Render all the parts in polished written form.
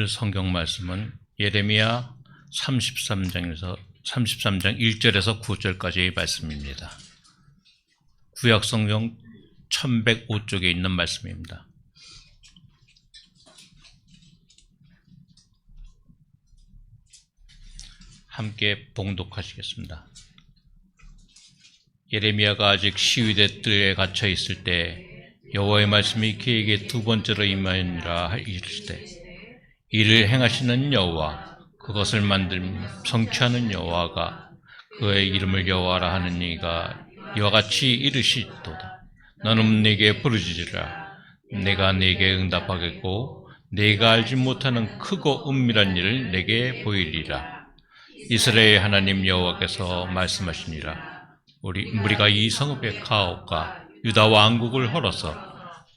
읽을 성경 말씀은 예레미야 33장 1절에서 9절까지의 말씀입니다. 구약 성경 1105쪽에 있는 말씀입니다. 함께 봉독하시겠습니다. 예레미야가 아직 시위대 뜰에 갇혀 있을 때 여호와의 말씀이 그에게 두 번째로 임하니라 이르시되, 이를 행하시는 여호와, 그것을 만들며 성취하는 여호와가 그의 이름을 여호와라 하는 이가 이와 같이 이르시도다. 너는 내게 부르짖으라. 내가 네게 응답하겠고 네가 알지 못하는 크고 은밀한 일을 내게 보이리라. 이스라엘 하나님 여호와께서 말씀하시니라. 우리가 이 성읍의 가옥과 유다 왕국을 헐어서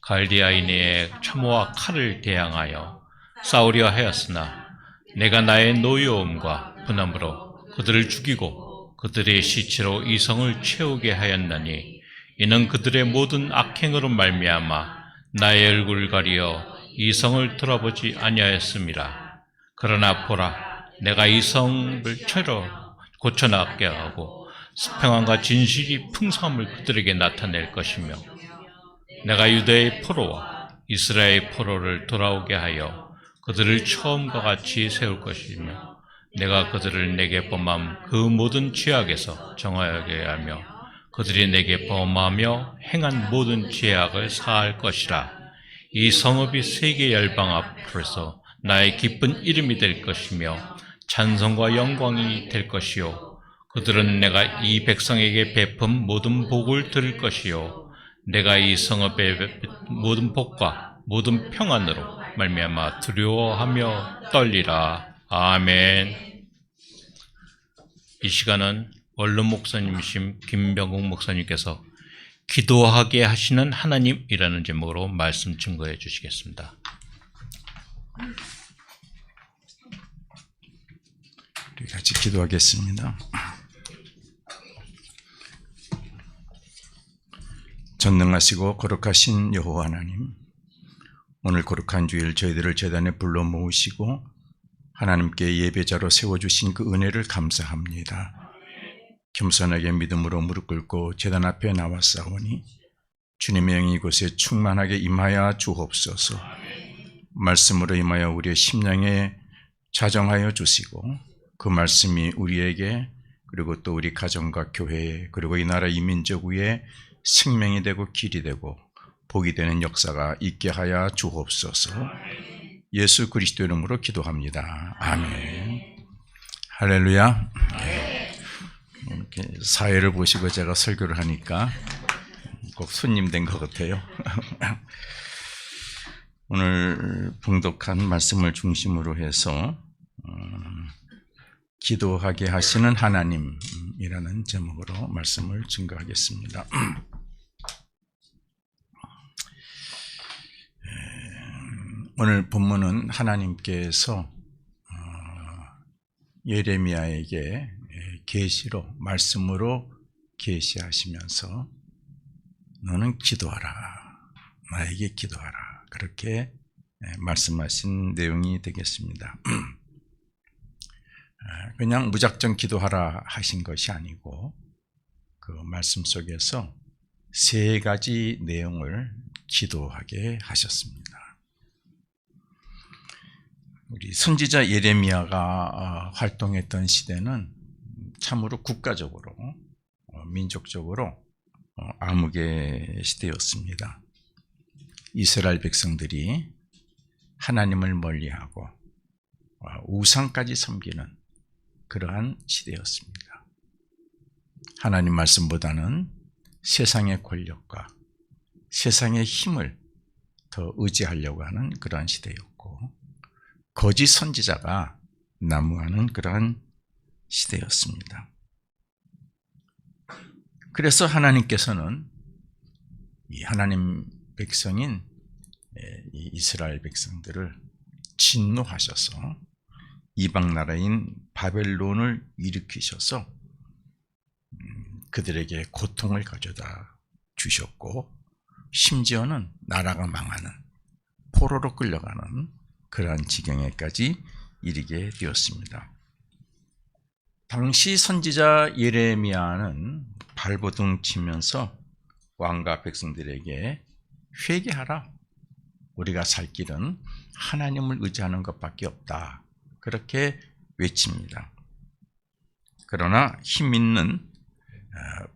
갈디아인의 참호와 칼을 대항하여 싸우려 하였으나 내가 나의 노여움과 분함으로 그들을 죽이고 그들의 시체로 이 성을 채우게 하였나니, 이는 그들의 모든 악행으로 말미암아 나의 얼굴을 가리어 이 성을 돌아보지 아니하였음이라. 그러나 보라, 내가 이 성을 채로 고쳐나가게 하고 평안과 진실이 풍성함을 그들에게 나타낼 것이며, 내가 유다의 포로와 이스라엘의 포로를 돌아오게 하여 그들을 처음과 같이 세울 것이며, 내가 그들을 내게 범함 그 모든 죄악에서 정하게 하며 그들이 내게 범하며 행한 모든 죄악을 사할 것이라. 이 성읍이 세계 열방 앞에서 나의 기쁜 이름이 될 것이며 찬송과 영광이 될 것이요, 그들은 내가 이 백성에게 베푼 모든 복을 들을 것이요, 내가 이 성읍의 모든 복과 모든 평안으로 말미암아 두려워하며 떨리라. 아멘. 이 시간은 원룸 목사님이신 김병국 목사님께서 기도하게 하시는 하나님이라는 제목으로 말씀 증거해 주시겠습니다. 우리 같이 기도하겠습니다. 전능하시고 거룩하신 여호와 하나님, 오늘 거룩한 주일 저희들을 제단에 불러 모으시고 하나님께 예배자로 세워주신 그 은혜를 감사합니다. 겸손하게 믿음으로 무릎 꿇고 제단 앞에 나왔사오니 주님의 영이 이곳에 충만하게 임하여 주옵소서. 말씀으로 임하여 우리의 심령에 자정하여 주시고 그 말씀이 우리에게, 그리고 또 우리 가정과 교회에, 그리고 이 나라 이 민족 위에 생명이 되고 길이 되고 복이 되는 역사가 있게 하여 주옵소서. 예수 그리스도 이름으로 기도합니다. 아멘. 할렐루야. 이렇게 사회를 보시고 제가 설교를 하니까 꼭 손님 된 것 같아요. 오늘 봉독한 말씀을 중심으로 해서 기도하게 하시는 하나님이라는 제목으로 말씀을 증거하겠습니다. 오늘 본문은 하나님께서 예레미야에게 계시로, 말씀으로 계시하시면서 너는 기도하라, 나에게 기도하라, 그렇게 말씀하신 내용이 되겠습니다. 그냥 무작정 기도하라 하신 것이 아니고 그 말씀 속에서 세 가지 내용을 기도하게 하셨습니다. 우리 선지자 예레미야가 활동했던 시대는 참으로 국가적으로, 민족적으로 암흑의 시대였습니다. 이스라엘 백성들이 하나님을 멀리하고 우상까지 섬기는 그러한 시대였습니다. 하나님 말씀보다는 세상의 권력과 세상의 힘을 더 의지하려고 하는 그러한 시대였고, 거짓 선지자가 난무하는 그러한 시대였습니다. 그래서 하나님께서는 이 하나님 백성인 이 이스라엘 백성들을 진노하셔서 이방 나라인 바벨론을 일으키셔서 그들에게 고통을 가져다 주셨고, 심지어는 나라가 망하는, 포로로 끌려가는 그러한 지경에까지 이르게 되었습니다. 당시 선지자 예레미야는 발버둥 치면서 왕과 백성들에게 회개하라. 우리가 살 길은 하나님을 의지하는 것밖에 없다. 그렇게 외칩니다. 그러나 힘 있는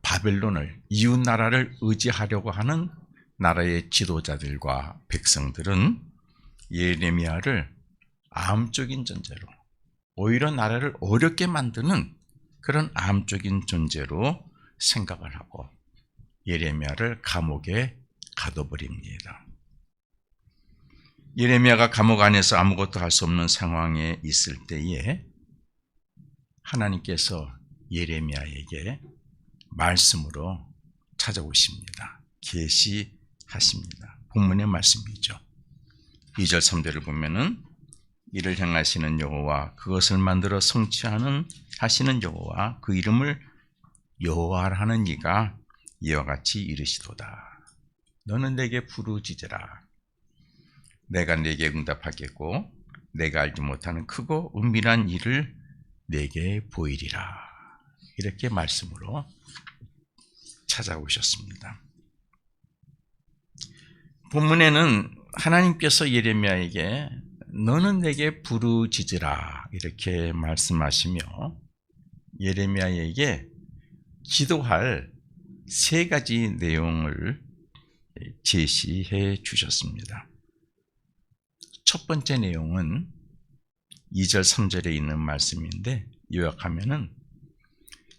바벨론을, 이웃 나라를 의지하려고 하는 나라의 지도자들과 백성들은 예레미야를 암적인 존재로, 오히려 나라를 어렵게 만드는 그런 암적인 존재로 생각을 하고 예레미야를 감옥에 가둬버립니다. 예레미야가 감옥 안에서 아무것도 할 수 없는 상황에 있을 때에 하나님께서 예레미야에게 말씀으로 찾아오십니다. 계시하십니다. 본문의 말씀이죠. 2절 3절을 보면은 이를 행하시는 여호와, 그것을 만들어 하시는 여호와, 그 이름을 여호와라 하는 이가 이와 같이 이르시도다. 너는 내게 부르짖으라. 내가 내게 응답하겠고 내가 알지 못하는 크고 은밀한 일을 내게 보이리라. 이렇게 말씀으로 찾아오셨습니다. 본문에는 하나님께서 예레미야에게 너는 내게 부르짖으라 이렇게 말씀하시며 예레미야에게 기도할 세 가지 내용을 제시해 주셨습니다. 첫 번째 내용은 2절 3절에 있는 말씀인데 요약하면은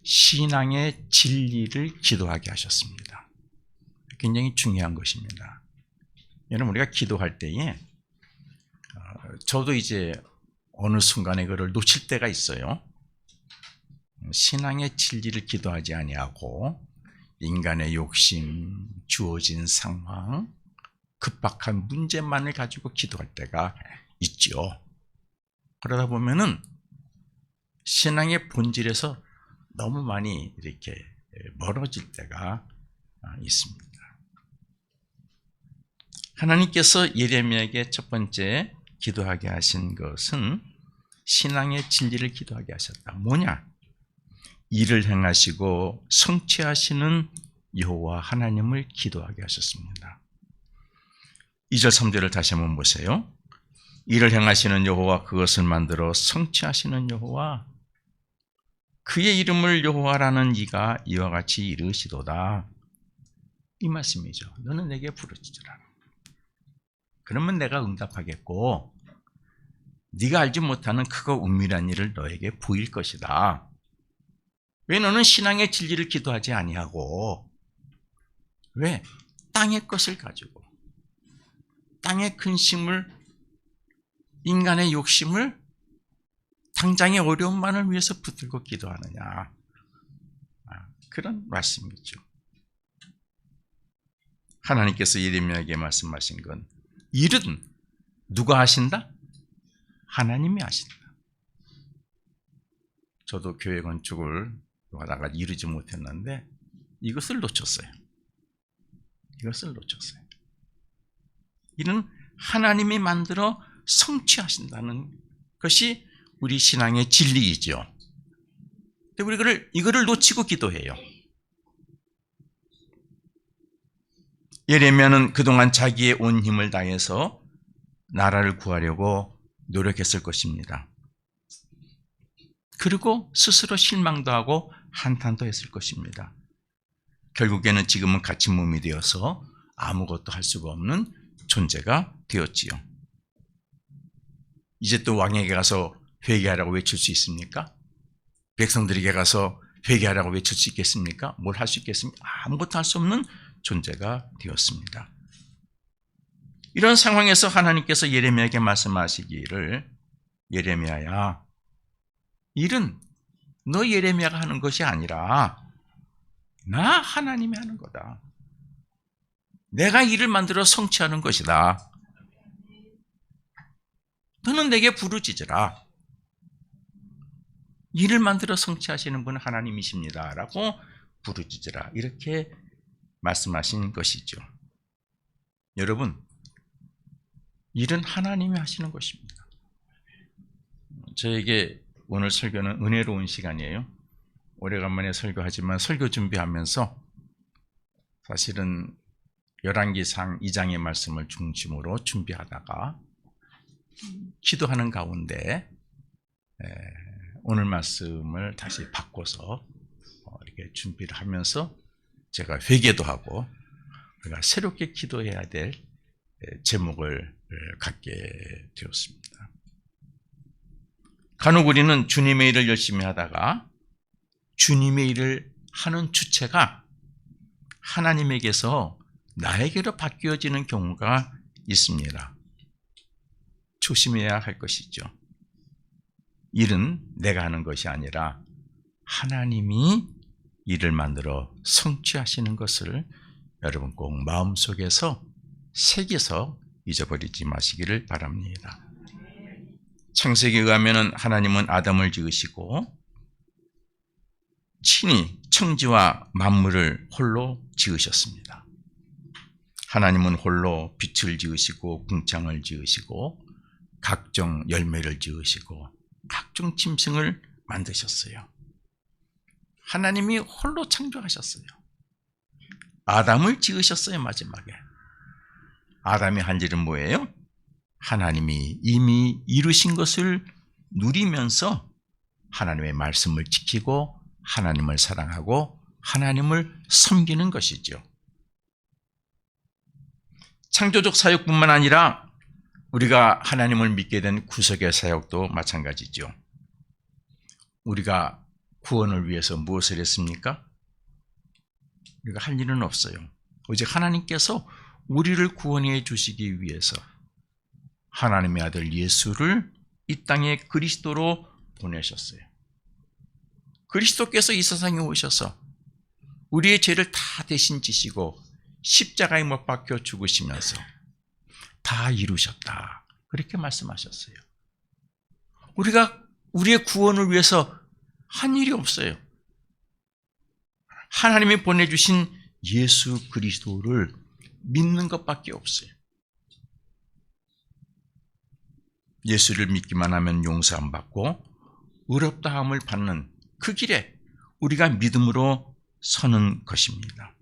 신앙의 진리를 기도하게 하셨습니다. 굉장히 중요한 것입니다. 여러분, 우리가 기도할 때에 저도 이제 어느 순간에 그걸 놓칠 때가 있어요. 신앙의 진리를 기도하지 아니하고 인간의 욕심, 주어진 상황, 급박한 문제만을 가지고 기도할 때가 있죠. 그러다 보면은 신앙의 본질에서 너무 많이 이렇게 멀어질 때가 있습니다. 하나님께서 예레미야에게 첫 번째 기도하게 하신 것은 신앙의 진리를 기도하게 하셨다. 뭐냐? 일을 행하시고 성취하시는 여호와 하나님을 기도하게 하셨습니다. 2절 3절을 다시 한번 보세요. 일을 행하시는 여호와, 그것을 만들어 성취하시는 여호와, 그의 이름을 여호와라는 이가 이와 같이 이르시도다. 이 말씀이죠. 너는 내게 부르짖으라. 그러면 내가 응답하겠고 네가 알지 못하는 크고 은밀한 일을 너에게 보일 것이다. 왜 너는 신앙의 진리를 기도하지 아니하고 왜 땅의 것을 가지고 땅의 근심을, 인간의 욕심을, 당장의 어려움만을 위해서 붙들고 기도하느냐. 그런 말씀이죠. 하나님께서 예레미야에게 말씀하신 건 일은 누가 하신다? 하나님이 하신다. 저도 교회 건축을 하다가 이루지 못했는데 이것을 놓쳤어요. 이는 하나님이 만들어 성취하신다는 것이 우리 신앙의 진리이죠. 근데 우리 이거를 놓치고 기도해요. 예레미야는 그동안 자기의 온 힘을 다해서 나라를 구하려고 노력했을 것입니다. 그리고 스스로 실망도 하고 한탄도 했을 것입니다. 결국에는 지금은 갇힌 몸이 되어서 아무것도 할 수가 없는 존재가 되었지요. 이제 또 왕에게 가서 회개하라고 외칠 수 있습니까? 백성들에게 가서 회개하라고 외칠 수 있겠습니까? 뭘 할 수 있겠습니까? 아무것도 할 수 없는 존재가 되었습니다. 이런 상황에서 하나님께서 예레미야에게 말씀하시기를, 예레미야야, 일은 너 예레미야가 하는 것이 아니라 나 하나님이 하는 거다. 내가 일을 만들어 성취하는 것이다. 너는 내게 부르짖으라. 일을 만들어 성취하시는 분은 하나님이십니다. 라고 부르짖으라. 이렇게 말씀하신 것이죠. 여러분, 일은 하나님이 하시는 것입니다. 저에게 오늘 설교는 은혜로운 시간이에요. 오래간만에 설교하지만 설교 준비하면서 사실은 열왕기상 2장의 말씀을 중심으로 준비하다가 기도하는 가운데 오늘 말씀을 다시 바꿔서 이렇게 준비를 하면서 제가 회개도 하고 우리가 새롭게 기도해야 될 제목을 갖게 되었습니다. 간혹 우리는 주님의 일을 열심히 하다가 주님의 일을 하는 주체가 하나님에게서 나에게로 바뀌어지는 경우가 있습니다. 조심해야 할 것이죠. 일은 내가 하는 것이 아니라 하나님이 일을 만들어 성취하시는 것을 여러분 꼭 마음속에서 새겨서 잊어버리지 마시기를 바랍니다. 창세기에 의하면 하나님은 아담을 지으시고 친히 천지와 만물을 홀로 지으셨습니다. 하나님은 홀로 빛을 지으시고 궁창을 지으시고 각종 열매를 지으시고 각종 짐승을 만드셨어요. 하나님이 홀로 창조하셨어요. 아담을 지으셨어요. 마지막에 아담이 한 일은 뭐예요? 하나님이 이미 이루신 것을 누리면서 하나님의 말씀을 지키고 하나님을 사랑하고 하나님을 섬기는 것이죠. 창조적 사역뿐만 아니라 우리가 하나님을 믿게 된 구속의 사역도 마찬가지죠. 우리가 구원을 위해서 무엇을 했습니까? 우리가 할 일은 없어요. 오직 하나님께서 우리를 구원해 주시기 위해서 하나님의 아들 예수를 이 땅에 그리스도로 보내셨어요. 그리스도께서 이 세상에 오셔서 우리의 죄를 다 대신 지시고 십자가에 못 박혀 죽으시면서 다 이루셨다. 그렇게 말씀하셨어요. 우리가 우리의 구원을 위해서 한 일이 없어요. 하나님이 보내주신 예수 그리스도를 믿는 것밖에 없어요. 예수를 믿기만 하면 용서함 받고 의롭다함을 받는 그 길에 우리가 믿음으로 서는 것입니다.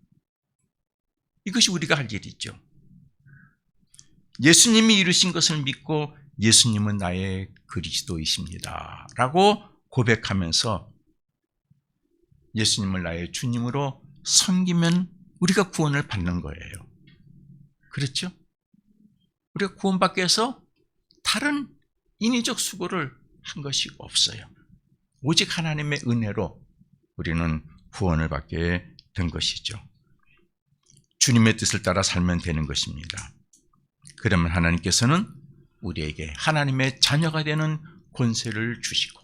이것이 우리가 할 일이죠. 예수님이 이루신 것을 믿고 예수님은 나의 그리스도이십니다 라고 고백하면서 예수님을 나의 주님으로 섬기면 우리가 구원을 받는 거예요. 그렇죠? 우리가 구원받기 위해서 다른 인위적 수고를 한 것이 없어요. 오직 하나님의 은혜로 우리는 구원을 받게 된 것이죠. 주님의 뜻을 따라 살면 되는 것입니다. 그러면 하나님께서는 우리에게 하나님의 자녀가 되는 권세를 주시고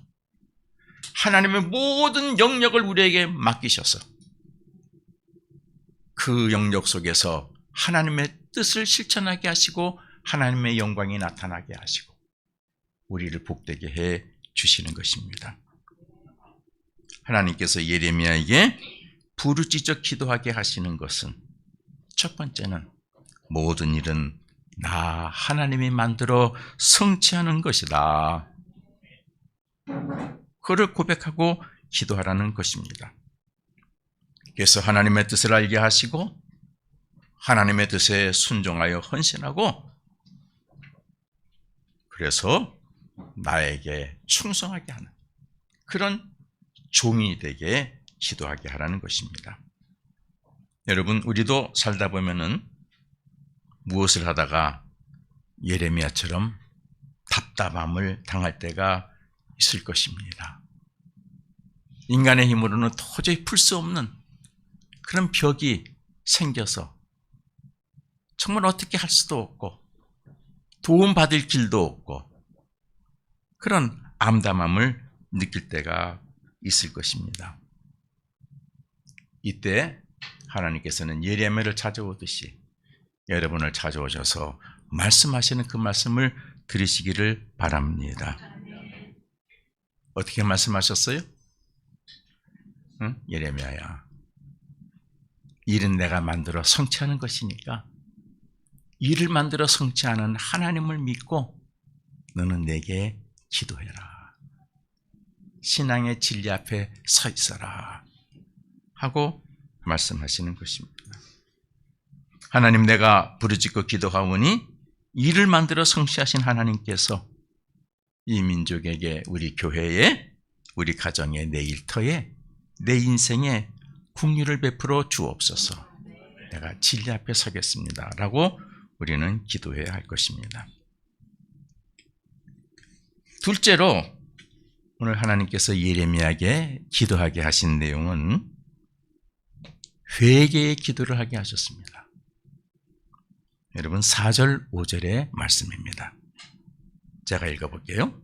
하나님의 모든 영역을 우리에게 맡기셔서 그 영역 속에서 하나님의 뜻을 실천하게 하시고 하나님의 영광이 나타나게 하시고 우리를 복되게 해 주시는 것입니다. 하나님께서 예레미야에게 부르짖어 기도하게 하시는 것은 첫 번째는 모든 일은 나 하나님이 만들어 성취하는 것이다. 그를 고백하고 기도하라는 것입니다. 그래서 하나님의 뜻을 알게 하시고 하나님의 뜻에 순종하여 헌신하고 그래서 나에게 충성하게 하는 그런 종이 되게 기도하게 하라는 것입니다. 여러분, 우리도 살다 보면은 무엇을 하다가 예레미야처럼 답답함을 당할 때가 있을 것입니다. 인간의 힘으로는 도저히 풀 수 없는 그런 벽이 생겨서 정말 어떻게 할 수도 없고 도움받을 길도 없고 그런 암담함을 느낄 때가 있을 것입니다. 이때 하나님께서는 예레미야를 찾아오듯이 여러분을 찾아오셔서 말씀하시는 그 말씀을 들으시기를 바랍니다. 어떻게 말씀하셨어요? 응? 예레미야야, 일은 내가 만들어 성취하는 것이니까 일을 만들어 성취하는 하나님을 믿고 너는 내게 기도해라. 신앙의 진리 앞에 서 있어라 하고 말씀하시는 것입니다. 하나님, 내가 부르짖고 기도하오니 일을 만들어 성취하신 하나님께서 이 민족에게, 우리 교회에, 우리 가정에, 내 일터에, 내 인생에 긍휼을 베풀어 주옵소서. 내가 진리 앞에 서겠습니다 라고 우리는 기도해야 할 것입니다. 둘째로 오늘 하나님께서 예레미야에게 기도하게 하신 내용은 회개의 기도를 하게 하셨습니다. 여러분, 4절 5절의 말씀입니다. 제가 읽어볼게요.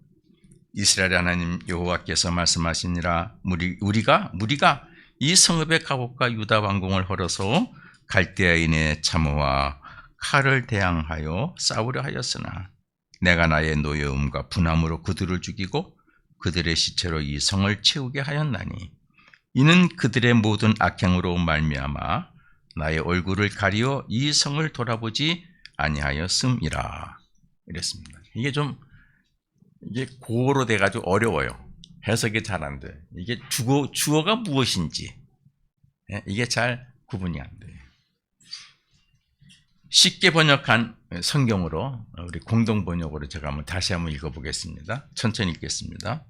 이스라엘 하나님 여호와께서 말씀하시니라. 무리가 이 성읍의 갑옷과 유다 왕궁을 헐어서 갈대아인의 참호와 칼을 대항하여 싸우려 하였으나 내가 나의 노여움과 분함으로 그들을 죽이고 그들의 시체로 이 성을 채우게 하였나니 이는 그들의 모든 악행으로 말미암아 나의 얼굴을 가리어 이 성을 돌아보지 아니하였음이라. 이랬습니다. 이게 고어로 돼가지고 어려워요. 해석이 잘 안 돼. 이게 주어가 무엇인지 이게 잘 구분이 안 돼요. 쉽게 번역한 성경으로, 우리 공동 번역으로 제가 다시 한번 읽어보겠습니다. 천천히 읽겠습니다.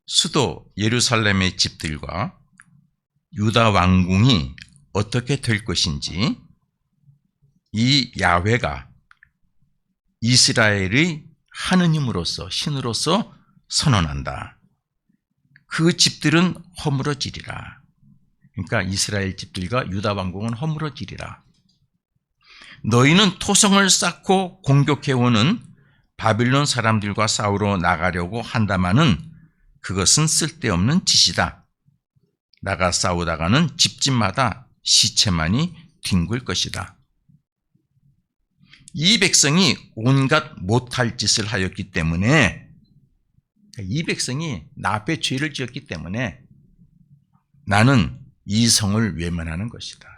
수도 예루살렘의 집들과 유다 왕궁이 어떻게 될 것인지 이 야훼가 이스라엘의 하느님으로서, 신으로서 선언한다. 그 집들은 허물어지리라. 그러니까 이스라엘 집들과 유다 왕궁은 허물어지리라. 너희는 토성을 쌓고 공격해오는 바빌론 사람들과 싸우러 나가려고 한다마는 그것은 쓸데없는 짓이다. 나가 싸우다가는 집집마다 시체만이 뒹굴 것이다. 이 백성이 온갖 못할 짓을 하였기 때문에, 이 백성이 나 앞에 죄를 지었기 때문에 나는 이 성을 외면하는 것이다.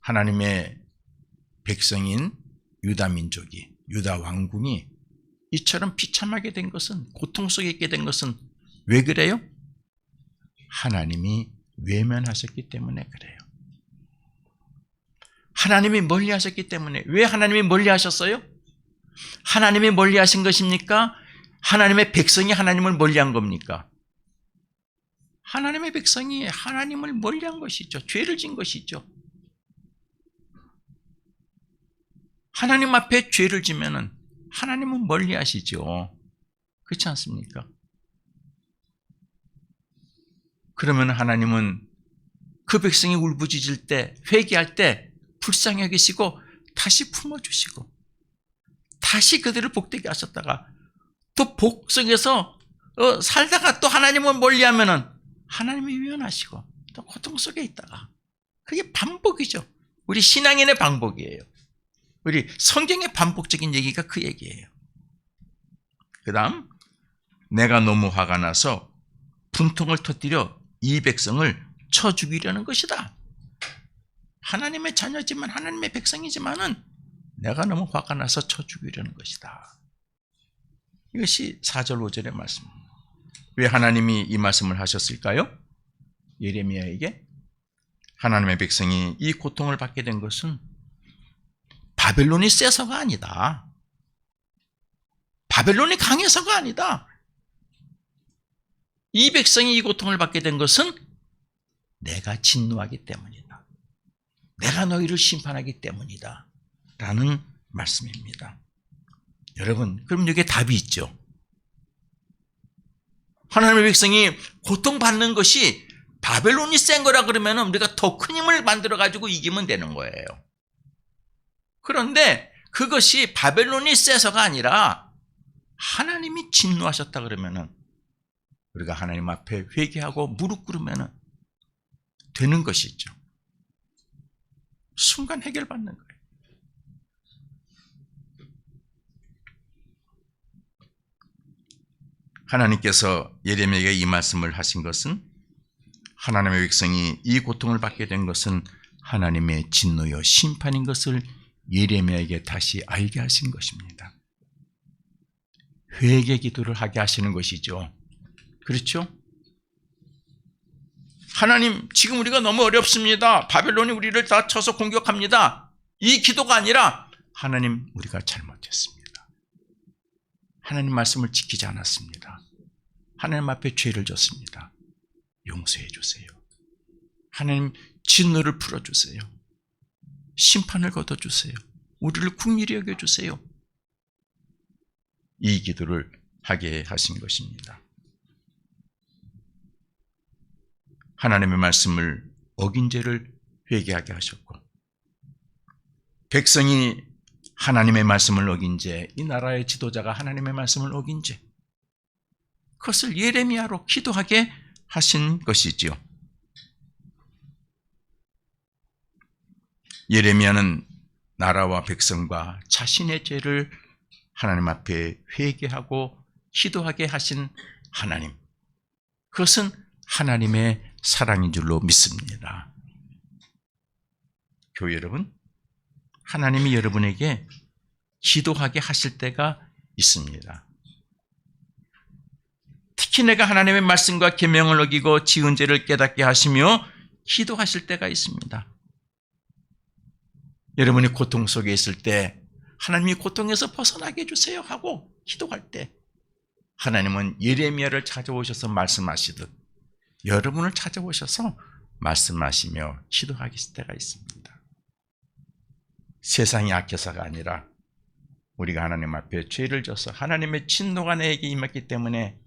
하나님의 백성인 유다 민족이, 유다 왕궁이 이처럼 비참하게 된 것은, 고통 속에 있게 된 것은 왜 그래요? 하나님이 외면하셨기 때문에 그래요. 하나님이 멀리하셨기 때문에. 왜 하나님이 멀리하셨어요? 하나님이 멀리하신 것입니까? 하나님의 백성이 하나님을 멀리한 겁니까? 하나님의 백성이 하나님을 멀리한 것이죠. 죄를 진 것이죠. 하나님 앞에 죄를 지면은 하나님은 멀리하시죠. 그렇지 않습니까? 그러면 하나님은 그 백성이 울부짖을 때, 회개할 때 불쌍히 여기시고 다시 품어주시고 다시 그들을 복되게 하셨다가 또 복성에서 살다가 또 하나님을 멀리하면은 하나님이 위헌하시고 또 고통 속에 있다가, 그게 반복이죠. 우리 신앙인의 반복이에요. 우리 성경의 반복적인 얘기가 그 얘기예요. 그 다음, 내가 너무 화가 나서 분통을 터뜨려 이 백성을 쳐 죽이려는 것이다. 하나님의 자녀지만, 하나님의 백성이지만은 내가 너무 화가 나서 쳐 죽이려는 것이다. 이것이 4절 5절의 말씀입니다. 왜 하나님이 이 말씀을 하셨을까요? 예레미야에게 하나님의 백성이 이 고통을 받게 된 것은 바벨론이 세서가 아니다. 바벨론이 강해서가 아니다. 이 백성이 이 고통을 받게 된 것은 내가 진노하기 때문이다. 내가 너희를 심판하기 때문이다. 라는 말씀입니다. 여러분, 그럼 여기에 답이 있죠. 하나님의 백성이 고통받는 것이 바벨론이 센 거라 그러면 우리가 더 큰 힘을 만들어가지고 이기면 되는 거예요. 그런데 그것이 바벨론이 세서가 아니라 하나님이 진노하셨다 그러면 우리가 하나님 앞에 회개하고 무릎 꿇으면 되는 것이죠. 순간 해결받는 거예요. 하나님께서 예레미야에게 이 말씀을 하신 것은 하나님의 백성이 이 고통을 받게 된 것은 하나님의 진노여 심판인 것을 예레미야에게 다시 알게 하신 것입니다. 회개 기도를 하게 하시는 것이죠. 그렇죠? 하나님, 지금 우리가 너무 어렵습니다. 바벨론이 우리를 다 쳐서 공격합니다. 이 기도가 아니라 하나님, 우리가 잘못했습니다. 하나님 말씀을 지키지 않았습니다. 하나님 앞에 죄를 졌습니다. 용서해 주세요. 하나님, 진노를 풀어주세요. 심판을 걷어주세요. 우리를 긍휼히 여겨주세요. 이 기도를 하게 하신 것입니다. 하나님의 말씀을 어긴 죄를 회개하게 하셨고, 백성이 하나님의 말씀을 어긴 죄, 이 나라의 지도자가 하나님의 말씀을 어긴 죄, 그것을 예레미야로 기도하게 하신 것이지요. 예레미야는 나라와 백성과 자신의 죄를 하나님 앞에 회개하고 기도하게 하신 하나님, 그것은 하나님의 사랑인 줄로 믿습니다. 교회 여러분, 하나님이 여러분에게 기도하게 하실 때가 있습니다. 특히 내가 하나님의 말씀과 계명을 어기고 지은 죄를 깨닫게 하시며 기도하실 때가 있습니다. 여러분이 고통 속에 있을 때 하나님이 고통에서 벗어나게 해주세요 하고 기도할 때 하나님은 예레미야를 찾아오셔서 말씀하시듯 여러분을 찾아오셔서 말씀하시며 기도하실 때가 있습니다. 세상이 악해서가 아니라 우리가 하나님 앞에 죄를 져서 하나님의 진노가 내게 임했기 때문에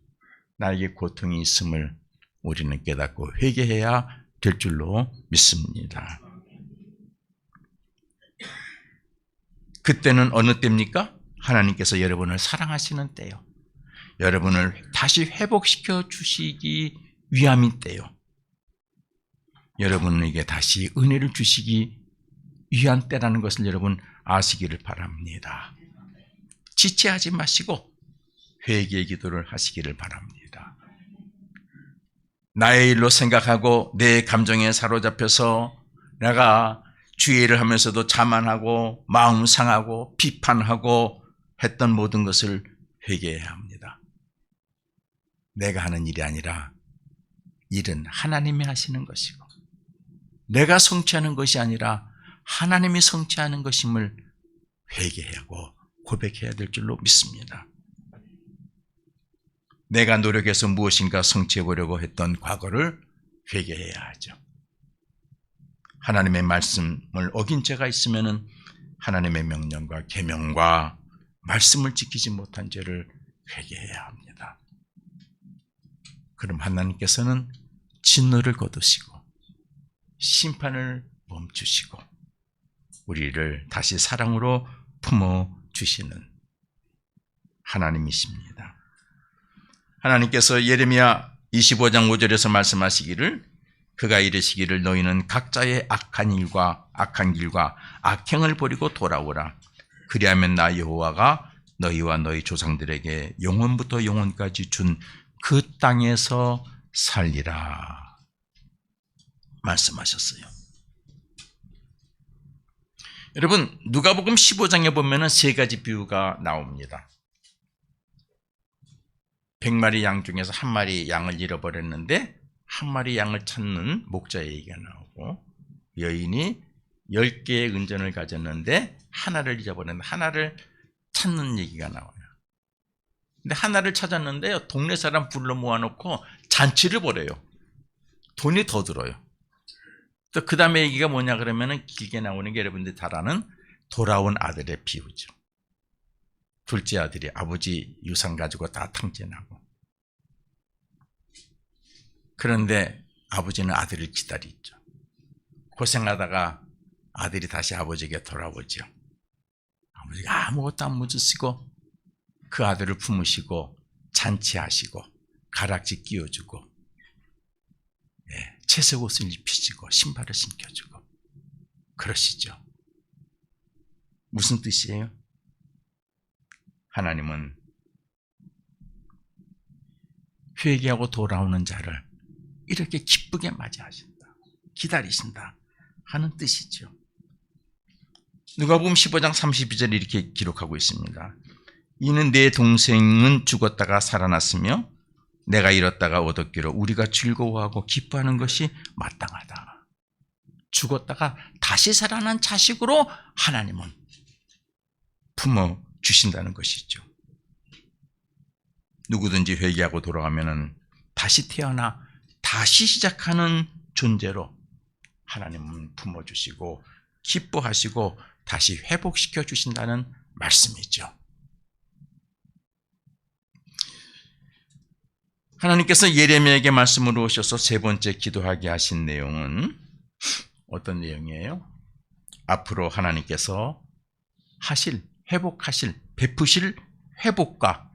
나에게 고통이 있음을 우리는 깨닫고 회개해야 될 줄로 믿습니다. 그때는 어느 때입니까? 하나님께서 여러분을 사랑하시는 때요. 여러분을 다시 회복시켜 주시기 위함인 때요. 여러분에게 다시 은혜를 주시기 위한 때라는 것을 여러분 아시기를 바랍니다. 지체하지 마시고 회개의 기도를 하시기를 바랍니다. 나의 일로 생각하고 내 감정에 사로잡혀서 내가 주의를 하면서도 자만하고 마음 상하고 비판하고 했던 모든 것을 회개해야 합니다. 내가 하는 일이 아니라 일은 하나님이 하시는 것이고 내가 성취하는 것이 아니라 하나님이 성취하는 것임을 회개하고 고백해야 될 줄로 믿습니다. 내가 노력해서 무엇인가 성취해 보려고 했던 과거를 회개해야 하죠. 하나님의 말씀을 어긴 죄가 있으면 하나님의 명령과 계명과 말씀을 지키지 못한 죄를 회개해야 합니다. 그럼 하나님께서는 진노를 거두시고 심판을 멈추시고 우리를 다시 사랑으로 품어주시는 하나님이십니다. 하나님께서 예레미야 25장 5절에서 말씀하시기를 그가 이르시기를 너희는 각자의 악한 길과 악행을 버리고 돌아오라. 그리하면 나 여호와가 너희와 너희 조상들에게 영원부터 영원까지 준 그 땅에서 살리라 말씀하셨어요. 여러분 누가복음 15장에 보면은 세 가지 비유가 나옵니다. 100마리 양 중에서 한 마리 양을 잃어버렸는데 한 마리 양을 찾는 목자의 얘기가 나오고 여인이 10개의 은전을 가졌는데 하나를 잃어버렸는데 하나를 찾는 얘기가 나와요. 근데 하나를 찾았는데요, 동네 사람 불러 모아놓고 잔치를 벌여요. 돈이 더 들어요. 또 그 다음에 얘기가 뭐냐 그러면은 길게 나오는 게 여러분들이 잘 아는 돌아온 아들의 비유죠. 둘째 아들이 아버지 유산 가지고 다 탕진하고 그런데 아버지는 아들을 기다리죠. 고생하다가 아들이 다시 아버지에게 돌아오죠. 아버지가 아무것도 안 묻으시고 그 아들을 품으시고 잔치하시고 가락지 끼워주고 채색 옷을 입히시고 신발을 신겨주고 그러시죠. 무슨 뜻이에요? 하나님은 회개하고 돌아오는 자를 이렇게 기쁘게 맞이하신다. 기다리신다. 하는 뜻이죠. 누가복음 15장 32절에 이렇게 기록하고 있습니다. 이는 내 동생은 죽었다가 살아났으며 내가 잃었다가 얻었기로 우리가 즐거워하고 기뻐하는 것이 마땅하다. 죽었다가 다시 살아난 자식으로 하나님은 품어 주신다는 것이죠. 누구든지 회개하고 돌아가면 다시 태어나 다시 시작하는 존재로 하나님은 품어주시고 기뻐하시고 다시 회복시켜 주신다는 말씀이죠. 하나님께서 예레미야에게 말씀으로 오셔서 세 번째 기도하게 하신 내용은 어떤 내용이에요? 앞으로 하나님께서 회복하실, 베푸실 회복과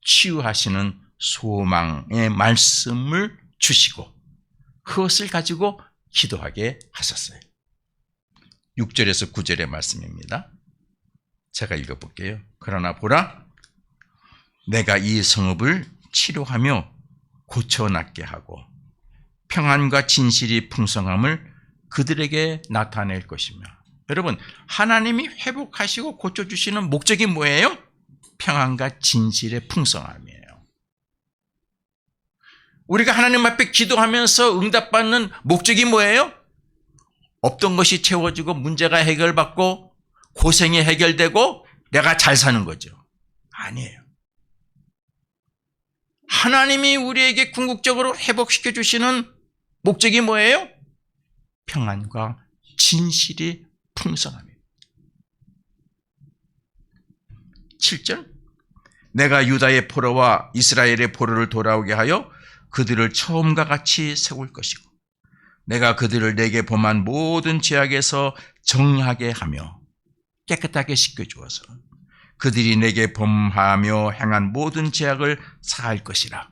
치유하시는 소망의 말씀을 주시고 그것을 가지고 기도하게 하셨어요. 6절에서 9절의 말씀입니다. 제가 읽어볼게요. 그러나 보라, 내가 이 성읍을 치료하며 고쳐낫게 하고 평안과 진실이 풍성함을 그들에게 나타낼 것이며. 여러분, 하나님이 회복하시고 고쳐주시는 목적이 뭐예요? 평안과 진실의 풍성함이에요. 우리가 하나님 앞에 기도하면서 응답받는 목적이 뭐예요? 없던 것이 채워지고 문제가 해결받고 고생이 해결되고 내가 잘 사는 거죠. 아니에요. 하나님이 우리에게 궁극적으로 회복시켜 주시는 목적이 뭐예요? 평안과 진실이 풍성함이에요. 7절, 내가 유다의 포로와 이스라엘의 포로를 돌아오게 하여 그들을 처음과 같이 세울 것이고 내가 그들을 내게 범한 모든 죄악에서 정하게 하며 깨끗하게 씻겨주어서 그들이 내게 범하며 행한 모든 죄악을 사할 것이라.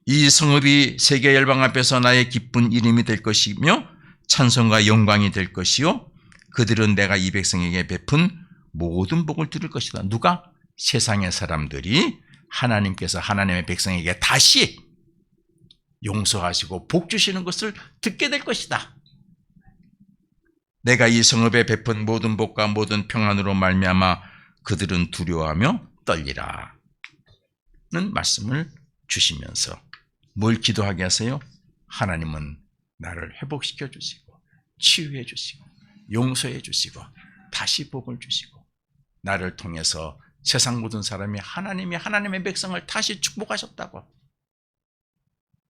이 성읍이 세계 열방 앞에서 나의 기쁜 이름이 될 것이며 찬송과 영광이 될 것이요 그들은 내가 이 백성에게 베푼 모든 복을 들을 것이다. 누가? 세상의 사람들이 하나님께서 하나님의 백성에게 다시 용서하시고 복 주시는 것을 듣게 될 것이다. 내가 이 성읍에 베푼 모든 복과 모든 평안으로 말미암아 그들은 두려워하며 떨리라 는 말씀을 주시면서 뭘 기도하게 하세요? 하나님은 나를 회복시켜 주시고 치유해 주시고 용서해 주시고 다시 복을 주시고 나를 통해서 세상 모든 사람이 하나님이 하나님의 백성을 다시 축복하셨다고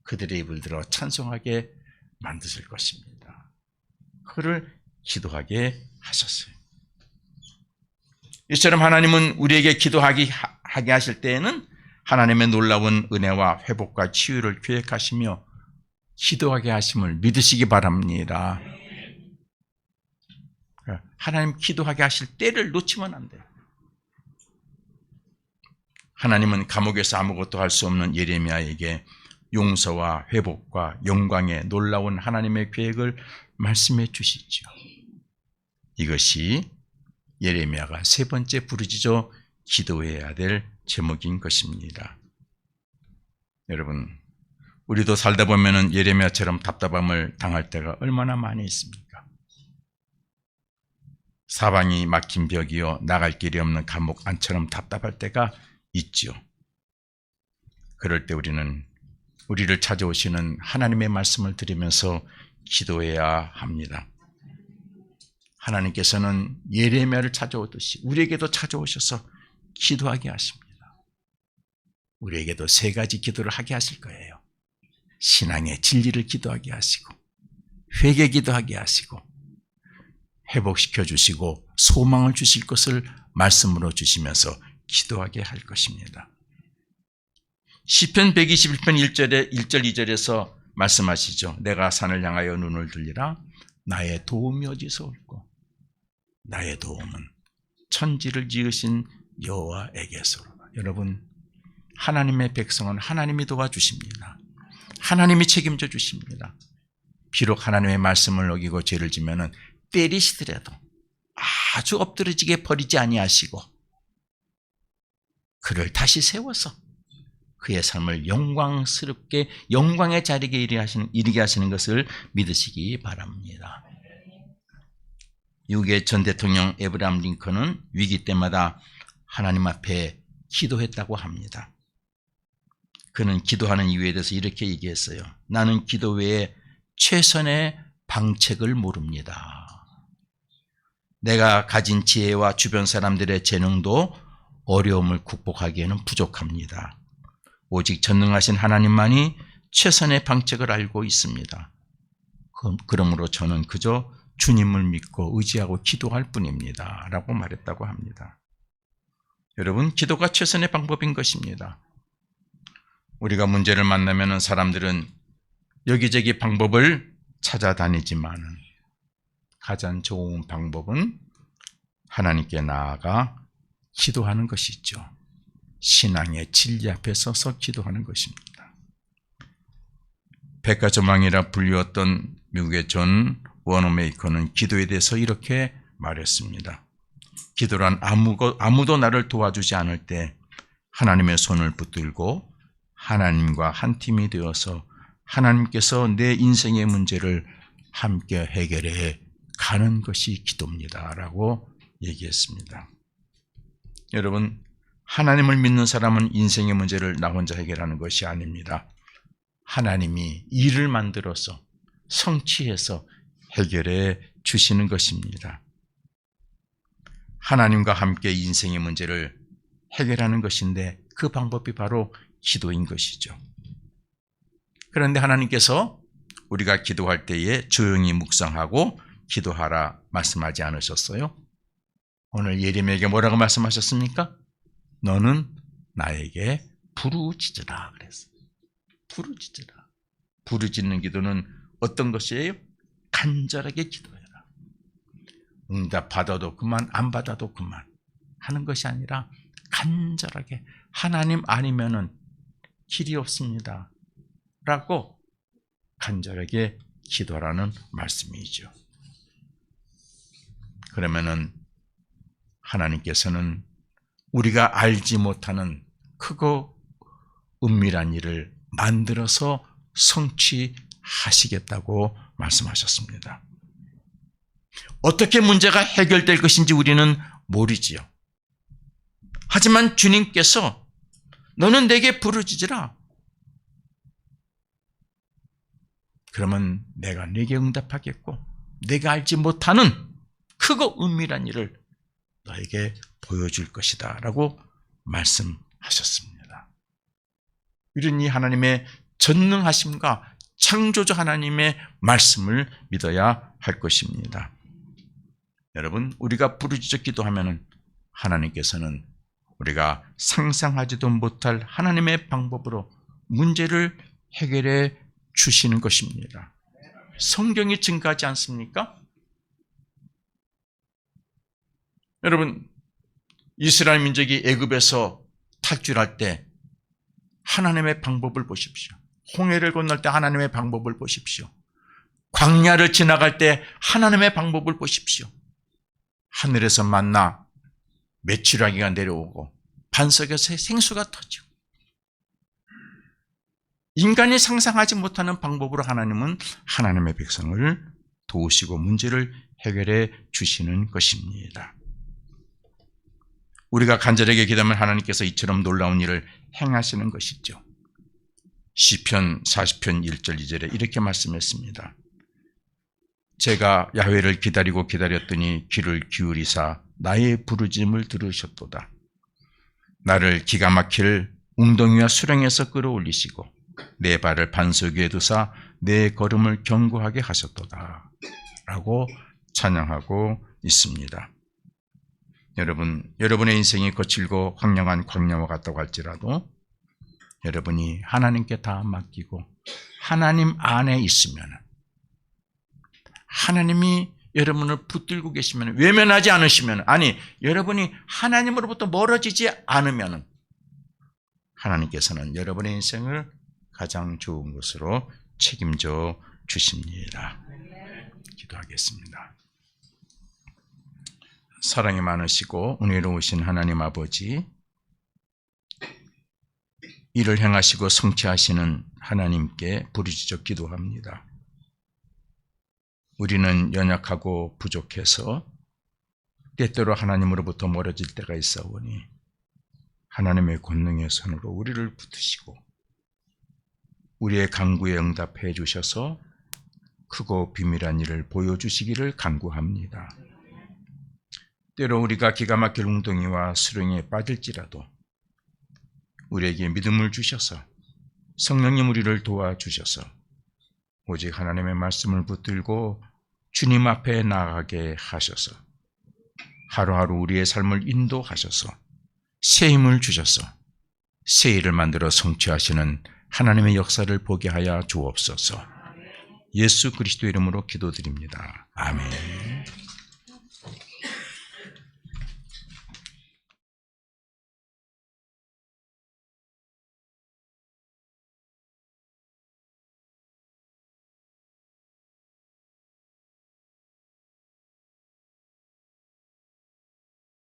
그들의 입을 들어 찬송하게 만드실 것입니다. 그를 기도하게 하셨어요. 이처럼 하나님은 우리에게 기도하게 하실 때에는 하나님의 놀라운 은혜와 회복과 치유를 계획하시며 기도하게 하심을 믿으시기 바랍니다. 하나님 기도하게 하실 때를 놓치면 안 돼요. 하나님은 감옥에서 아무것도 할 수 없는 예레미야에게 용서와 회복과 영광의 놀라운 하나님의 계획을 말씀해 주시죠. 이것이 예레미야가 세 번째 부르짖어 기도해야 될 제목인 것입니다. 여러분, 우리도 살다 보면은 예레미야처럼 답답함을 당할 때가 얼마나 많이 있습니까? 사방이 막힌 벽이요 나갈 길이 없는 감옥 안처럼 답답할 때가 있죠. 그럴 때 우리는 우리를 찾아오시는 하나님의 말씀을 들으면서 기도해야 합니다. 하나님께서는 예레미야를 찾아오듯이 우리에게도 찾아오셔서 기도하게 하십니다. 우리에게도 세 가지 기도를 하게 하실 거예요. 신앙의 진리를 기도하게 하시고 회개 기도하게 하시고 회복시켜 주시고 소망을 주실 것을 말씀으로 주시면서 기도하게 할 것입니다. 시편 121편 1절 2절에서 말씀하시죠. 내가 산을 향하여 눈을 들리라. 나의 도움이 어디서 올고 나의 도움은 천지를 지으신 여호와에게서로다. 여러분, 하나님의 백성은 하나님이 도와주십니다. 하나님이 책임져 주십니다. 비록 하나님의 말씀을 어기고 죄를 지면은 때리시더라도 아주 엎드러지게 버리지 아니하시고 그를 다시 세워서 그의 삶을 영광스럽게 영광의 자리에 이르게 하시는 것을 믿으시기 바랍니다. 미국의 전 대통령 에브라함 링컨은 위기 때마다 하나님 앞에 기도했다고 합니다. 그는 기도하는 이유에 대해서 이렇게 얘기했어요. 나는 기도 외에 최선의 방책을 모릅니다. 내가 가진 지혜와 주변 사람들의 재능도 어려움을 극복하기에는 부족합니다. 오직 전능하신 하나님만이 최선의 방책을 알고 있습니다. 그러므로 저는 그저 주님을 믿고 의지하고 기도할 뿐입니다. 라고 말했다고 합니다. 여러분, 기도가 최선의 방법인 것입니다. 우리가 문제를 만나면 사람들은 여기저기 방법을 찾아다니지만 가장 좋은 방법은 하나님께 나아가 기도하는 것이죠. 신앙의 진리 앞에 서서 기도하는 것입니다. 백화점왕이라 불리웠던 미국의 존 워너메이커는 기도에 대해서 이렇게 말했습니다. 기도란 아무도 나를 도와주지 않을 때 하나님의 손을 붙들고 하나님과 한 팀이 되어서 하나님께서 내 인생의 문제를 함께 해결해 가는 것이 기도입니다. 라고 얘기했습니다. 여러분, 하나님을 믿는 사람은 인생의 문제를 나 혼자 해결하는 것이 아닙니다. 하나님이 일을 만들어서 성취해서 해결해 주시는 것입니다. 하나님과 함께 인생의 문제를 해결하는 것인데 그 방법이 바로 기도인 것이죠. 그런데 하나님께서 우리가 기도할 때에 조용히 묵상하고 기도하라 말씀하지 않으셨어요? 오늘 예레미야에게 뭐라고 말씀하셨습니까? 너는 나에게 부르짖으라 그랬어요. 부르짖으라. 부르짖는 기도는 어떤 것이에요? 간절하게 기도해라. 응답 받아도 그만, 안 받아도 그만 하는 것이 아니라 간절하게 하나님 아니면은 길이 없습니다. 라고 간절하게 기도하라는 말씀이죠. 그러면은 하나님께서는 우리가 알지 못하는 크고 은밀한 일을 만들어서 성취하시겠다고 말씀하셨습니다. 어떻게 문제가 해결될 것인지 우리는 모르지요. 하지만 주님께서 너는 내게 부르짖으라. 그러면 내가 네게 응답하겠고 내가 알지 못하는 크고 은밀한 일을 너에게 보여줄 것이다 라고 말씀하셨습니다. 이런 이 하나님의 전능하심과 창조주 하나님의 말씀을 믿어야 할 것입니다. 여러분, 우리가 부르짖어 기도하면 하나님께서는 우리가 상상하지도 못할 하나님의 방법으로 문제를 해결해 주시는 것입니다. 성경이 증거하지 않습니까? 여러분, 이스라엘 민족이 애굽에서 탈출할 때 하나님의 방법을 보십시오. 홍해를 건널 때 하나님의 방법을 보십시오. 광야를 지나갈 때 하나님의 방법을 보십시오. 하늘에서 만나 메추라기가 내려오고 반석에서 생수가 터지고 인간이 상상하지 못하는 방법으로 하나님은 하나님의 백성을 도우시고 문제를 해결해 주시는 것입니다. 우리가 간절하게 기도하면 하나님께서 이처럼 놀라운 일을 행하시는 것이죠. 시편 40편 1절 2절에 이렇게 말씀했습니다. 제가 야훼를 기다리고 기다렸더니 귀를 기울이사 나의 부르짖음을 들으셨도다. 나를 기가 막힐 웅덩이와 수렁에서 끌어올리시고 내 발을 반석 위에 두사 내 걸음을 견고하게 하셨도다. 라고 찬양하고 있습니다. 여러분, 여러분의 인생이 거칠고 황량한 광야와 같다고 할지라도 여러분이 하나님께 다 맡기고 하나님 안에 있으면 하나님이 여러분을 붙들고 계시면 외면하지 않으시면 아니 여러분이 하나님으로부터 멀어지지 않으면 하나님께서는 여러분의 인생을 가장 좋은 것으로 책임져 주십니다. 기도하겠습니다. 사랑이 많으시고 은혜로우신 하나님 아버지, 이를 행하시고 성취하시는 하나님께 부르짖어 기도합니다. 우리는 연약하고 부족해서 때때로 하나님으로부터 멀어질 때가 있사오니 하나님의 권능의 손으로 우리를 붙드시고 우리의 간구에 응답해 주셔서 크고 비밀한 일을 보여주시기를 간구합니다. 때로 우리가 기가 막힐 웅덩이와 수렁에 빠질지라도 우리에게 믿음을 주셔서 성령님 우리를 도와주셔서 오직 하나님의 말씀을 붙들고 주님 앞에 나아가게 하셔서 하루하루 우리의 삶을 인도하셔서 새 힘을 주셔서 새 일을 만들어 성취하시는 하나님의 역사를 보게 하여 주옵소서. 예수 그리스도 이름으로 기도드립니다. 아멘.